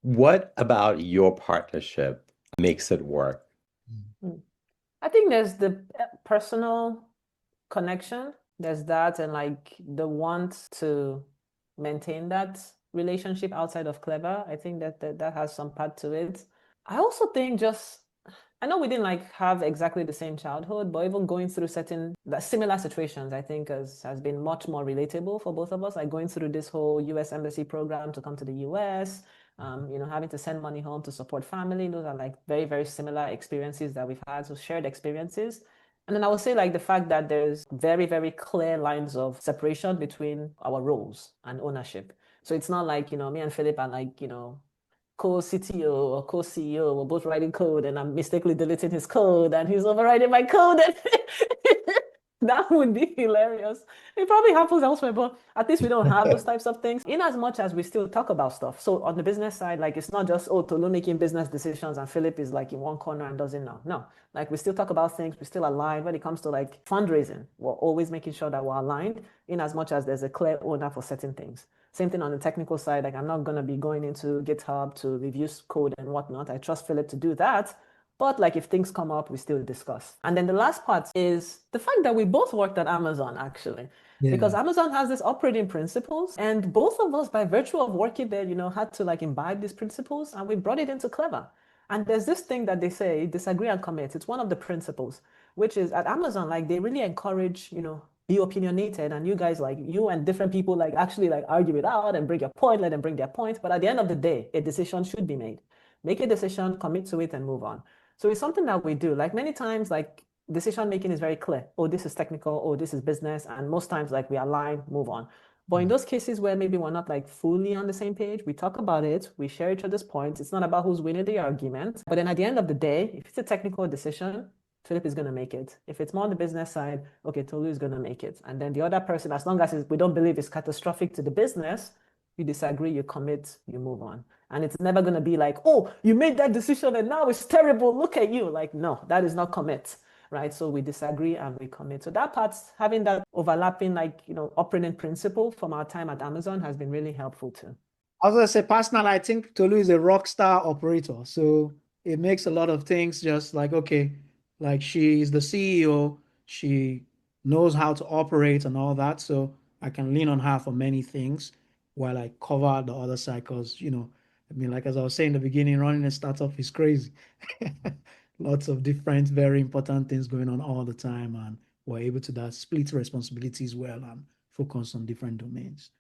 What about your partnership makes it work? Mm. I think there's the personal connection. There's that, and like the want to maintain that relationship outside of Cleva. I think that has some part to it. I also think just I know we didn't like have exactly the same childhood, but even going through certain similar situations, I think has been much more relatable for both of us. Like going through this whole U.S. embassy program to come to the U.S., having to send money home to support family. Those are like very, very similar experiences that we've had, so shared experiences. And then I would say like the fact that there's very, very clear lines of separation between our roles and ownership. So it's not like, me and Philip are like, co-CTO or co-CEO were both writing code and I'm mistakenly deleting his code and he's overriding my code. And that would be hilarious. It probably happens elsewhere, but at least we don't have those types of things. In as much as we still talk about stuff. So on the business side, like it's not just, Tolu making business decisions and Philip is like in one corner and doesn't know. No, like we still talk about things, we still align when it comes to like fundraising. We're always making sure that we're aligned in as much as there's a clear owner for certain things. Same thing on the technical side. Like I'm not going to be going into GitHub to review code and whatnot. I trust Philip to do that. But like if things come up, we still discuss. And then the last part is the fact that we both worked at Amazon actually. Because Amazon has these operating principles, and both of us, by virtue of working there, had to like imbibe these principles, and we brought it into Cleva. And there's this thing that they say, disagree and commit. It's one of the principles, which is at Amazon, like they really encourage, be opinionated, and you guys like you and different people like actually like argue it out and bring your point, let them bring their point. But at the end of the day, a decision should be made. Make a decision, commit to it, and move on. So it's something that we do. Like many times, like decision making is very clear. Oh, this is technical. Oh, this is business. And most times, like we align, move on. But in those cases where maybe we're not like fully on the same page, we talk about it, we share each other's points. It's not about who's winning the argument. But then at the end of the day, if it's a technical decision, Philip is going to make it. If it's more on the business side, okay, Tolu is going to make it. And then the other person, as long as we don't believe it's catastrophic to the business, you disagree, you commit, you move on. And it's never going to be like, oh, you made that decision and now it's terrible. Look at you. Like, no, that is not commit, right? So we disagree and we commit. So that part's having that overlapping, like, operating principle from our time at Amazon has been really helpful too. I was gonna say, personally, I think Tolu is a rock star operator. So it makes a lot of things just like, okay, like she is the CEO, she knows how to operate and all that. So I can lean on her for many things while I cover the other side. Because, I mean, like as I was saying in the beginning, running a startup is crazy. Lots of different, very important things going on all the time. And we're able to that split responsibilities well and focus on different domains.